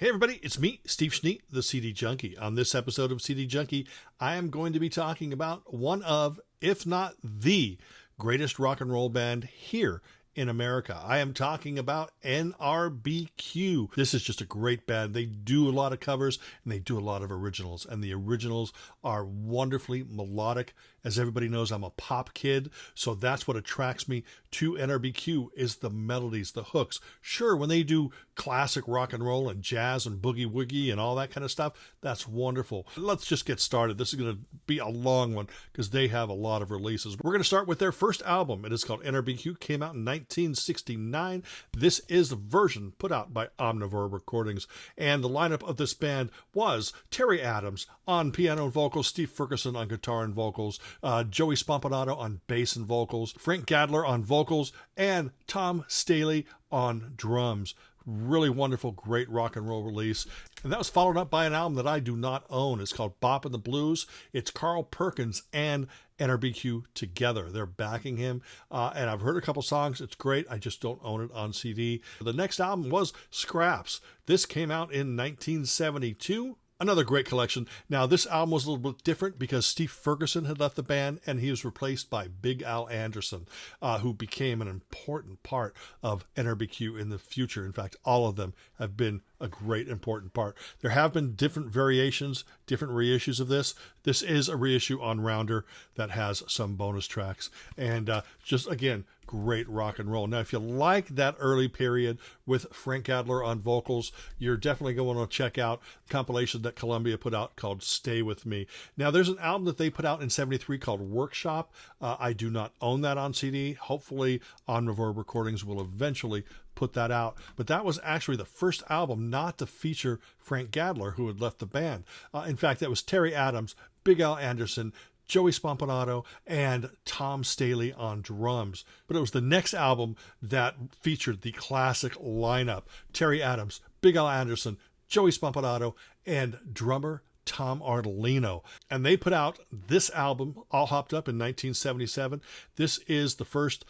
Hey everybody, it's me, Steve Schnee, the CD Junkie. On this episode of CD Junkie, I am going to be talking about one of, if not the greatest rock and roll band here in America. I am talking about NRBQ. This is just a great band. They do a lot of covers and they do a lot of originals, and the originals are wonderfully melodic. As everybody knows, I'm a pop kid, so that's what attracts me to NRBQ is the melodies, the hooks. Sure, when they do classic rock and roll and jazz and boogie woogie and all that kind of stuff, that's wonderful. Let's just get started. This is going to be a long one because they have a lot of releases. We're going to start with their first album. It is called NRBQ, came out in 1969. This is a version put out by Omnivore Recordings, and the lineup of this band was Terry Adams on piano and vocals, Steve Ferguson on guitar and vocals, Joey Spampanato on bass and vocals, Frank Gadler on vocals, and Tom Staley on drums. Really wonderful, great rock and roll release. And that was followed up by an album that I do not own. It's called Bop in the Blues. It's Carl Perkins and NRBQ together. They're backing him. And I've heard a couple songs. It's great. I just don't own it on CD. The next album was Scraps. This came out in 1972. Another great collection. Now, this album was a little bit different because Steve Ferguson had left the band and he was replaced by Big Al Anderson, who became an important part of NRBQ in the future. In fact, all of them have been a great important part. There have been different variations, different reissues of this. This is a reissue on Rounder that has some bonus tracks. And just, again, great rock and roll. Now, if you like that early period with Frank Gadler on vocals, you're definitely going to check out the compilation that Columbia put out called Stay With Me. Now, there's an album that they put out in 73 called Workshop. I do not own that on CD. Hopefully, Omnivore Recordings will eventually put that out. But that was actually the first album not to feature Frank Gadler, who had left the band. In fact, that was Terry Adams, Big Al Anderson, Joey Spampanato, and Tom Staley on drums. But it was the next album that featured the classic lineup: Terry Adams, Big Al Anderson, Joey Spampanato, and drummer Tom Artolino. And they put out this album, All Hopped Up, in 1977. This is the first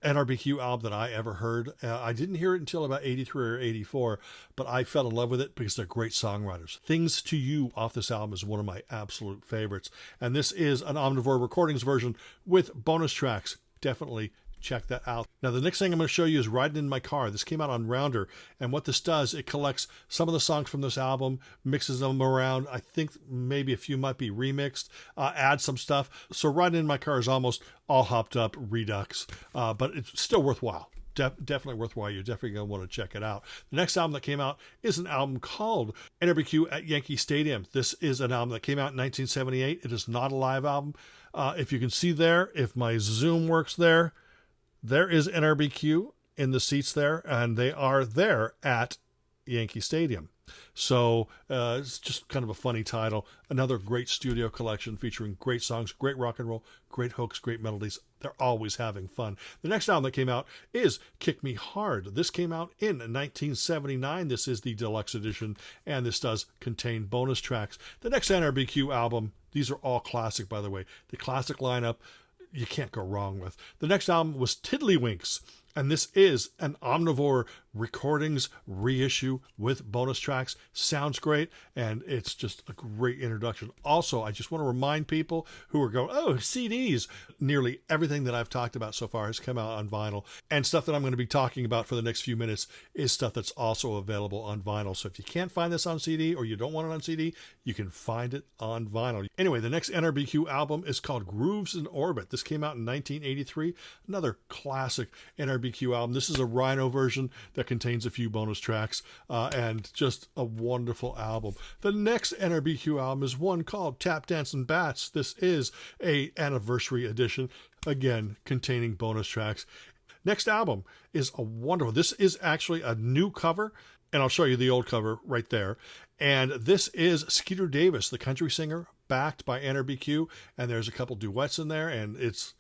NRBQ album that I ever heard. I didn't hear it until about 83 or 84, but I fell in love with it because they're great songwriters. Things to You off this album is one of my absolute favorites. And this is an Omnivore Recordings version with bonus tracks. Definitely check that out. Now, the next thing I'm going to show you is Riding in My Car. This came out on Rounder, and what this does, it collects some of the songs from this album, mixes them around. I think maybe a few might be remixed, adds some stuff. So Riding in My Car is almost All Hopped Up redux, but it's still worthwhile. Definitely worthwhile. You're definitely going to want to check it out. The next album that came out is an album called NRBQ at Yankee Stadium. This is an album that came out in 1978. It is not a live album. If you can see there, if my zoom works there, there is NRBQ in the seats there, and they are there at Yankee Stadium. So it's just kind of a funny title. Another great studio collection featuring great songs, great rock and roll, great hooks, great melodies. They're always having fun. The next album that came out is Kick Me Hard. This came out in 1979. This is the deluxe edition, and this does contain bonus tracks. The next NRBQ album, these are all classic, by the way. The classic lineup you can't go wrong with. The next album was Tiddlywinks, and this is an Omnivore Recordings reissue with bonus tracks. Sounds great, and it's just a great introduction. Also, I just want to remind people who are going, oh, CDs. Nearly everything that I've talked about so far has come out on vinyl, and stuff that I'm going to be talking about for the next few minutes is stuff that's also available on vinyl. So if you can't find this on CD or you don't want it on CD, you can find it on vinyl. Anyway, the next NRBQ album is called Grooves in Orbit. This came out in 1983. Another classic NRBQ album. This is a Rhino version that contains a few bonus tracks, and just a wonderful album. The next NRBQ album is one called Tap Dancing Bats. This is a anniversary edition, again containing bonus tracks. Next album is a wonderful, this is actually a new cover, and I'll show you the old cover right there. And this is Skeeter Davis, the country singer, backed by NRBQ, and there's a couple duets in there, and it's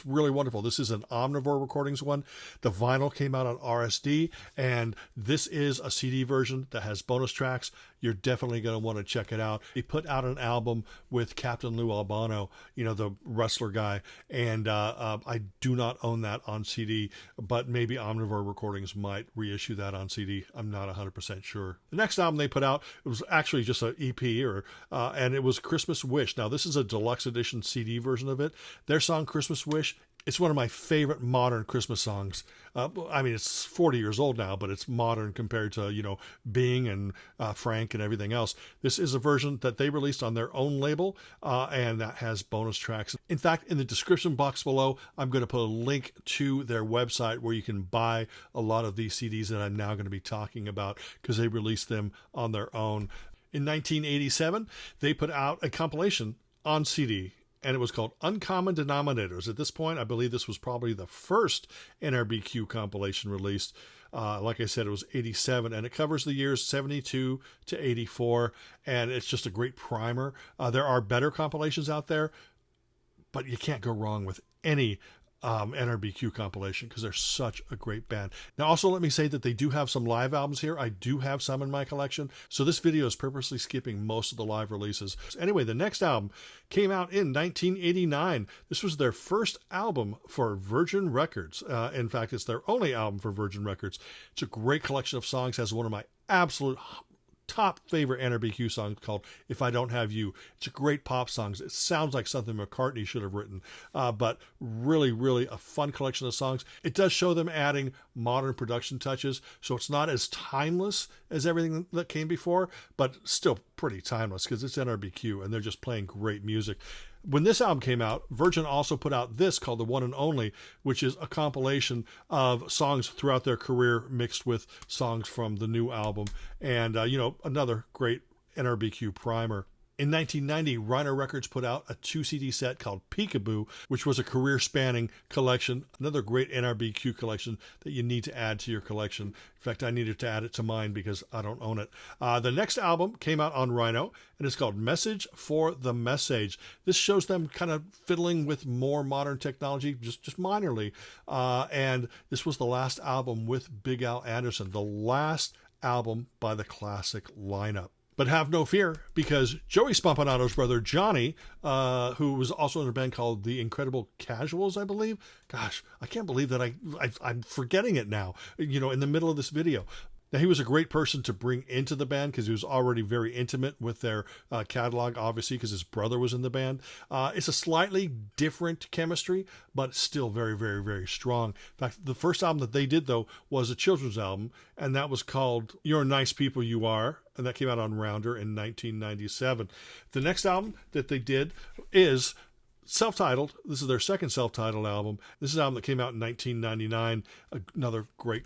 really wonderful. This is an Omnivore Recordings one. The vinyl came out on RSD, and this is a CD version that has bonus tracks. you're definitely going to want to check it out. They put out an album with Captain Lou Albano, the wrestler guy, and I do not own that on CD, but maybe Omnivore Recordings might reissue that on CD. I'm not 100% sure. The next album they put out, it was actually just an EP, and it was Christmas Wish. Now, this is a deluxe edition CD version of it. Their song Christmas Wish, it's one of my favorite modern Christmas songs. I mean, it's 40 years old now, but it's modern compared to, Bing and Frank and everything else. This is a version that they released on their own label, and that has bonus tracks. In fact, in the description box below, I'm going to put a link to their website where you can buy a lot of these CDs that I'm now going to be talking about because they released them on their own. In 1987, they put out a compilation on CD, and it was called Uncommon Denominators. At this point, I believe this was probably the first NRBQ compilation released. Like I said, it was 87, and it covers the years 72 to 84, and it's just a great primer. There are better compilations out there, but you can't go wrong with any NRBQ compilation because they're such a great band. Now, also let me say that they do have some live albums here. I do have some in my collection, so this video is purposely skipping most of the live releases. Anyway, the next album came out in 1989. This was their first album for Virgin Records. In fact, it's their only album for Virgin Records. It's a great collection of songs. Has one of my absolute top favorite NRBQ song called If I Don't Have You. It's a great pop song. It sounds like something McCartney should have written, but really, really a fun collection of songs. It does show them adding modern production touches, so it's not as timeless as everything that came before, but still pretty timeless because it's NRBQ and they're just playing great music. When this album came out, Virgin also put out this called The One and Only, which is a compilation of songs throughout their career mixed with songs from the new album. And, another great NRBQ primer. In 1990, Rhino Records put out a 2-CD set called Peekaboo, which was a career-spanning collection, another great NRBQ collection that you need to add to your collection. In fact, I needed to add it to mine because I don't own it. The next album came out on Rhino, and it's called Message for the Message. This shows them kind of fiddling with more modern technology, just minorly. And this was the last album with Big Al Anderson, the last album by the classic lineup. But have no fear, because Joey Spampanato's brother, Johnny, who was also in a band called The Incredible Casuals, I believe. Gosh, I can't believe that I'm forgetting it now, in the middle of this video. Now, he was a great person to bring into the band because he was already very intimate with their catalog, obviously, because his brother was in the band. It's a slightly different chemistry, but still very, very, very strong. In fact, the first album that they did, though, was a children's album, and that was called You're Nice People You Are, and that came out on Rounder in 1997. The next album that they did is self-titled. This is their second self-titled album. This is an album that came out in 1999. Another great...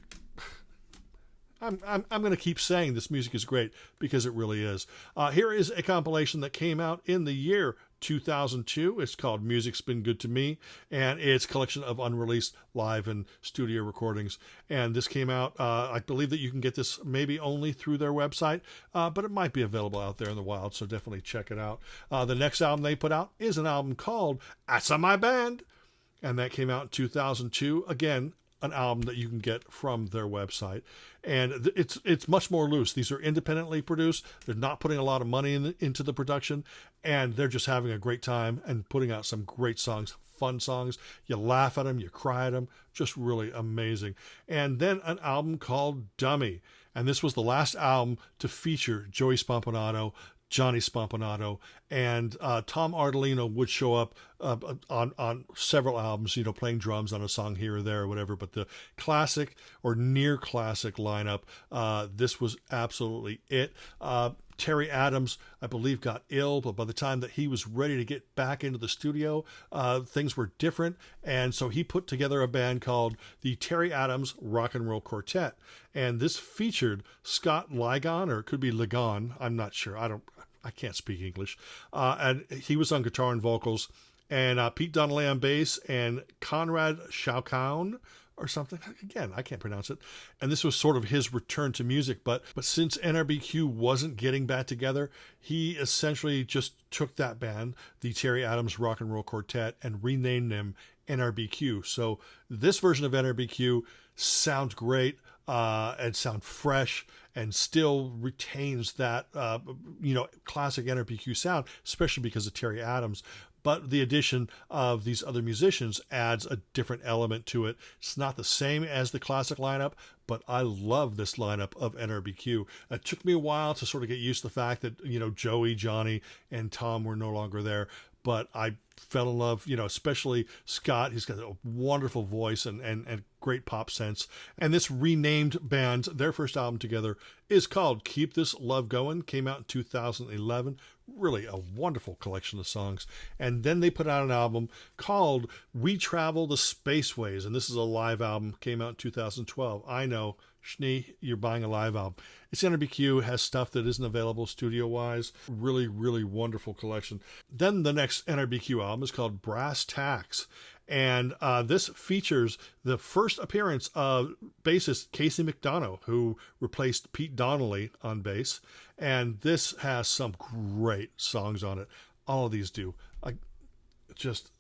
I'm going to keep saying this music is great because it really is. Here is a compilation that came out in the year 2002. It's called Music's Been Good to Me, and it's a collection of unreleased live and studio recordings. And this came out, I believe that you can get this maybe only through their website, but it might be available out there in the wild, so definitely check it out. The next album they put out is an album called That's My Band, and that came out in 2002. Again, an album that you can get from their website, and it's much more loose. These are independently produced. They're not putting a lot of money into the production, and they're just having a great time and putting out some great songs, fun songs. You laugh at them, you cry at them, just really amazing. And then an album called Dummy, and this was the last album to feature Joey Spampanato, Johnny Spampanato, and Tom Ardolino would show up on several albums, playing drums on a song here or there or whatever. But the classic or near classic lineup, this was absolutely it. Terry Adams, I believe, got ill, but by the time that he was ready to get back into the studio, things were different. And so he put together a band called the Terry Adams Rock and Roll Quartet. And this featured Scott Ligon, or it could be Ligon, I'm not sure. I can't speak English. And he was on guitar and vocals. And Pete Donnelly on bass, and Conrad Schaukaun or something. Again, I can't pronounce it. And this was sort of his return to music. But since NRBQ wasn't getting back together, he essentially just took that band, the Terry Adams Rock and Roll Quartet, and renamed them NRBQ. So this version of NRBQ sounds great. and sound fresh and still retains that, classic NRBQ sound, especially because of Terry Adams. But the addition of these other musicians adds a different element to it. It's not the same as the classic lineup, but I love this lineup of NRBQ. It took me a while to sort of get used to the fact that, Joey, Johnny, and Tom were no longer there. But I fell in love, especially Scott. He's got a wonderful voice and great pop sense. And this renamed band, their first album together, is called Keep This Love Going. Came out in 2011. Really a wonderful collection of songs. And then they put out an album called We Travel the Spaceways. And this is a live album. Came out in 2012. I know, Schnee, you're buying a live album. It's NRBQ, has stuff that isn't available studio-wise. Really, really wonderful collection. Then the next NRBQ album is called Brass Tacks. And this features the first appearance of bassist Casey McDonough, who replaced Pete Donnelly on bass. And this has some great songs on it. All of these do.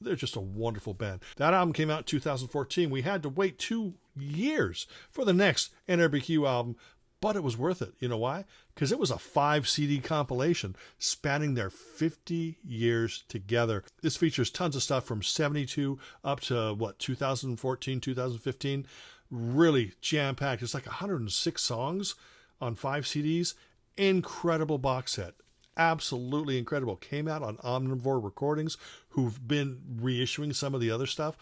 They're just a wonderful band. That album came out in 2014. We had to wait 2 years for the next NRBQ album, but it was worth it. You know why? Because it was a 5 CD compilation spanning their 50 years together. This features tons of stuff from 72 up to 2014, 2015. Really jam-packed. It's like 106 songs on 5 CDs. Incredible box set. Absolutely incredible. Came out on Omnivore Recordings, who've been reissuing some of the other stuff.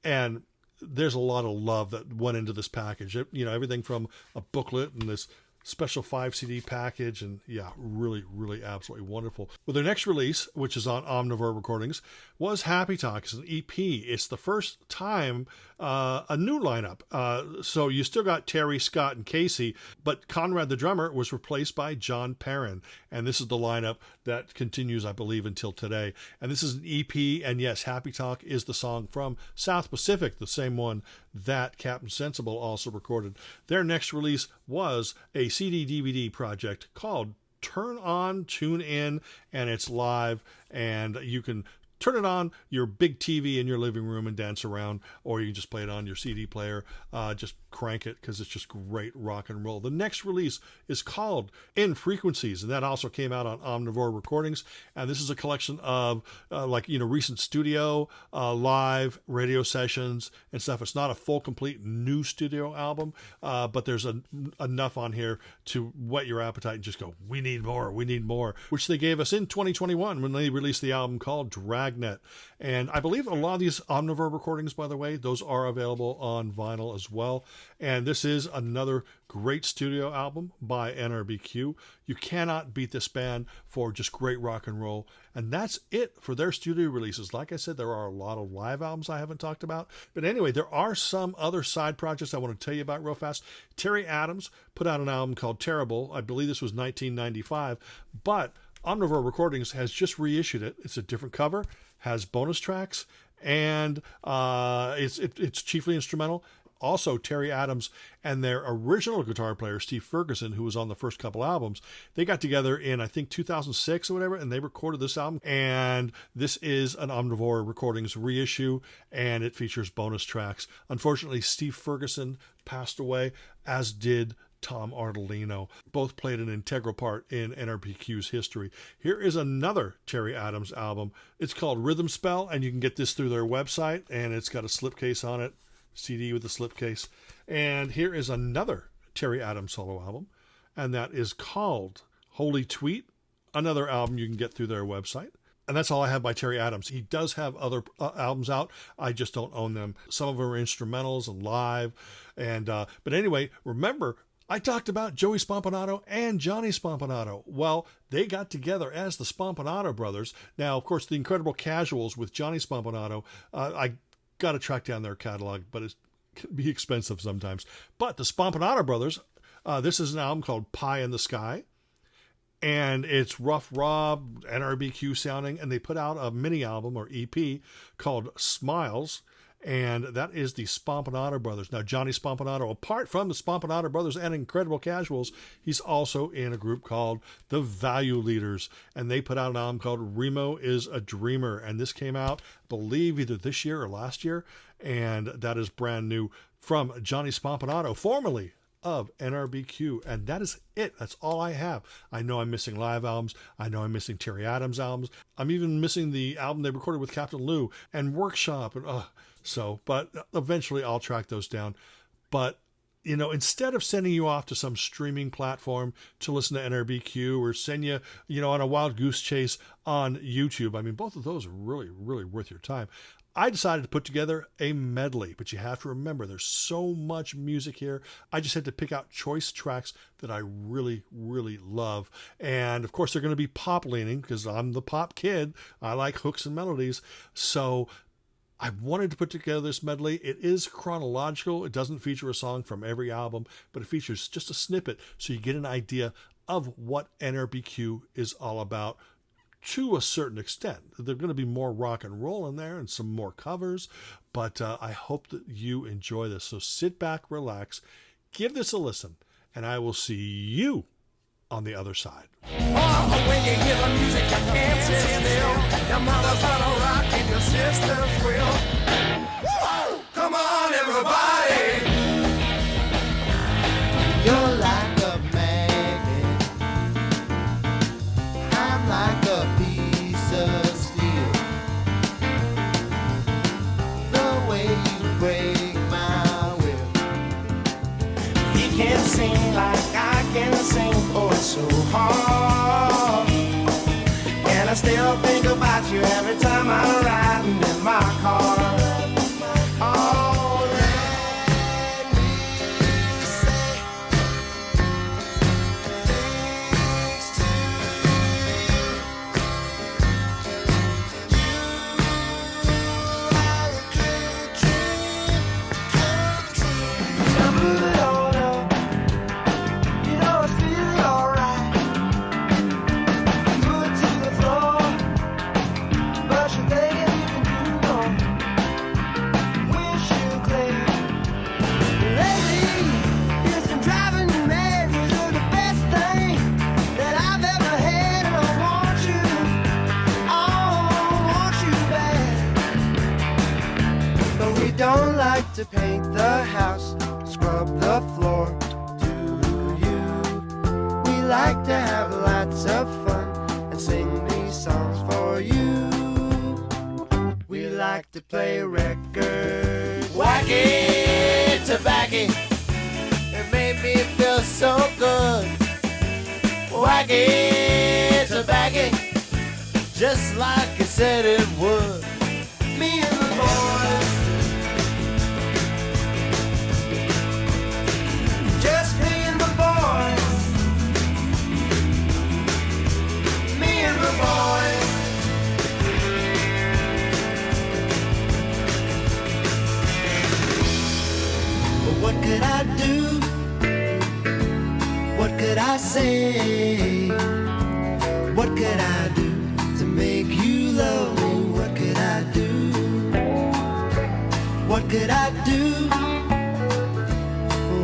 And there's a lot of love that went into this package. Everything from a booklet and this special 5 CD package, and yeah, really, really absolutely wonderful. Well, their next release, which is on Omnivore Recordings, was Happy Talk. It's an EP. It's the first time a new lineup. So you still got Terry, Scott, and Casey, but Conrad the drummer was replaced by John Perrin, and this is the lineup that continues, I believe, until today. And this is an EP, and yes, Happy Talk is the song from South Pacific, the same one that Captain Sensible also recorded. Their next release was a CD DVD project called Turn On, Tune In, and it's live, and you can turn it on your big TV in your living room and dance around, or you can just play it on your CD player. Just crank it because it's just great rock and roll. The next release is called In Frequencies, and that also came out on Omnivore Recordings. And this is a collection of recent studio, live radio sessions and stuff. It's not a full, complete new studio album, but there's enough on here to whet your appetite and just go, we need more, which they gave us in 2021 when they released the album called Dragnet. And I believe a lot of these Omnivore recordings, by the way, those are available on vinyl as well. And this is another great studio album by NRBQ. You cannot beat this band for just great rock and roll. And that's it for their studio releases. Like I said, there are a lot of live albums I haven't talked about. But anyway, there are some other side projects I want to tell you about real fast. Terry Adams put out an album called Terrible. I believe this was 1995. But Omnivore Recordings has just reissued it. It's a different cover, has bonus tracks, and it's chiefly instrumental. Also, Terry Adams and their original guitar player, Steve Ferguson, who was on the first couple albums, they got together in, I think, 2006 or whatever, and they recorded this album. And this is an Omnivore Recordings reissue, and it features bonus tracks. Unfortunately, Steve Ferguson passed away, as did Tom Ardolino. Both played an integral part in NRBQ's history. Here is another Terry Adams album. It's called Rhythm Spell, and you can get this through their website, and it's got a slipcase on it. CD with a slipcase. And here is another Terry Adams solo album, and that is called Holy Tweet, another album you can get through their website. And that's all I have by Terry Adams. He does have other albums out. I just don't own them. Some of them are instrumentals and live. And but anyway, remember, I talked about Joey Spompanato and Johnny Spompanato. Well, they got together as the Spompanato brothers. Now, of course, the Incredible Casuals with Johnny Spompanato, I got to track down their catalog, but it can be expensive sometimes. But the Spompanato brothers, this is an album called Pie in the Sky, and it's rough, raw, NRBQ sounding, and they put out a mini album or EP called Smiles, and that is the Spompanato brothers. Now, Johnny Spompanato, apart from the Spompanato brothers and Incredible Casuals, he's also in a group called the Value Leaders, and they put out an album called Remo is a Dreamer, and this came out, I believe, either this year or last year, and that is brand new from Johnny Spompanato, formerly of NRBQ, and that is it. That's all I have. I know I'm missing live albums. I know I'm missing Terry Adams albums. I'm even missing the album they recorded with Captain Lou and Workshop, and but eventually I'll track those down. But instead of sending you off to some streaming platform to listen to NRBQ or send you, on a wild goose chase on YouTube, I mean, both of those are really, really worth your time. I decided to put together a medley, but you have to remember there's so much music here. I just had to pick out choice tracks that I really, really love. And of course, they're going to be pop leaning because I'm the pop kid. I like hooks and melodies. So I wanted to put together this medley. It is chronological. It doesn't feature a song from every album, but it features just a snippet so you get an idea of what NRBQ is all about. To a certain extent, there's going to be more rock and roll in there and some more covers, but I hope that you enjoy this. So sit back, relax, give this a listen, and I will see you on the other side. Oh, when you hear the music, you can't sit still. Your mother's gonna rock and your sisters will. Whoa! Come on, everybody. You're like a magnet. I'm like a piece of steel. The way you break my will. You can sing like I can sing, oh, it's so hard. And I still think about you every time I'm riding in my car. Oh, Let me say things to you. You are a great dream come true. I put it all up. You know I feel alright. Foot to the floor, but you're thinking you can do more. Wish you clear. Lately, it's been driving me mad. You're the best thing that I've ever had, and I want you bad. But we don't like to paint the house, scrub the floor. Do you? We like to have lots of fun and sing these songs for you. We like to play records. Wacky tobacco, it made me feel so good. Wacky tobacco, just like it said it would. Me and the boys, just me and the boys. Me and the boys. But what could I do? What could I say? What could I do to make you love me? What could I do? What could I do?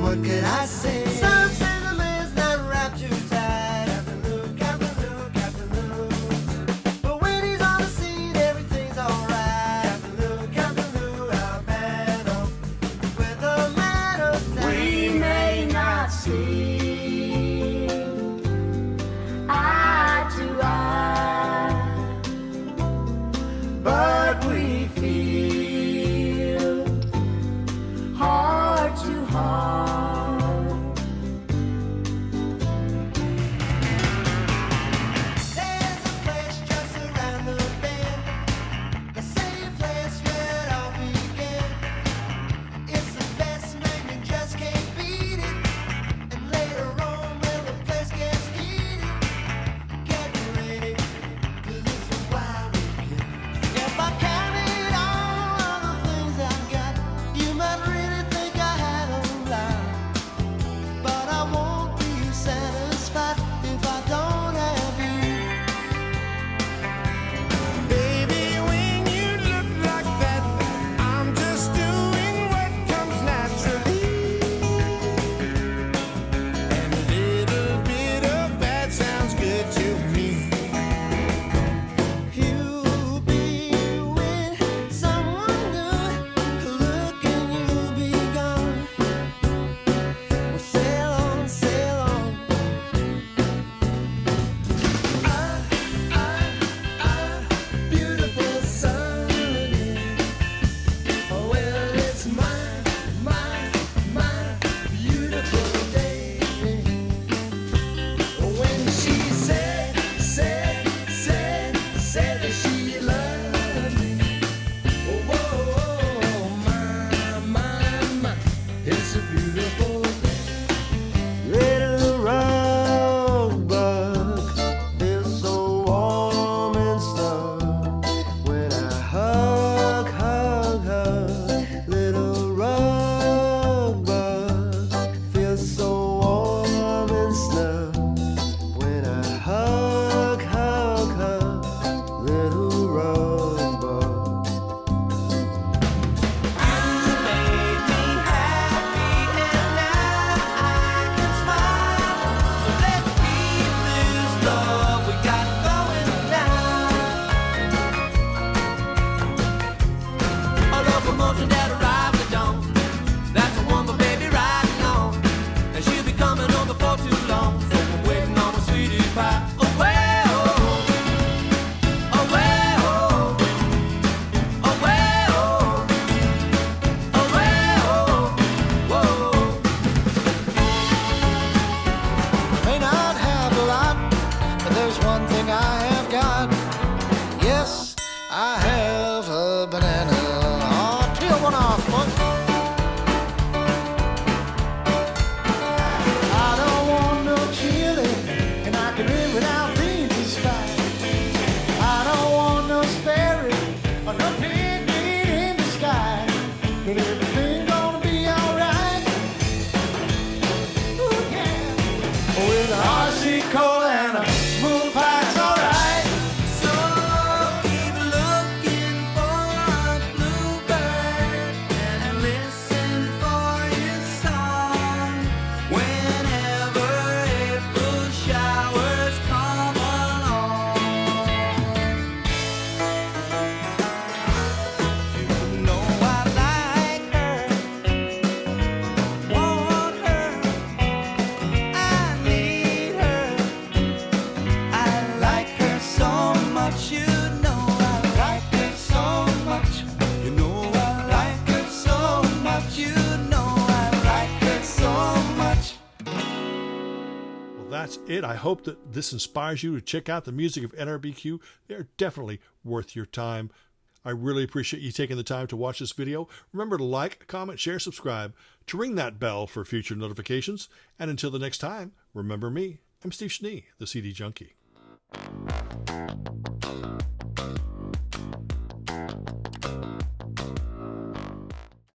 What could I say? Some say the man's not wrapped too tight. Captain Lou, Captain Lou, Captain Lou. But when he's on the scene, everything's alright. Captain Lou, our man up with a man of style. We may not see eye to eye, but we feel heart to heart. that's it. I hope that this inspires you to check out the music of NRBQ. They're definitely worth your time. I really appreciate you taking the time to watch this video. Remember to like, comment, share, subscribe, to ring that bell for future notifications. And until the next time, remember me. I'm Steve Schnee, the CD Junkie.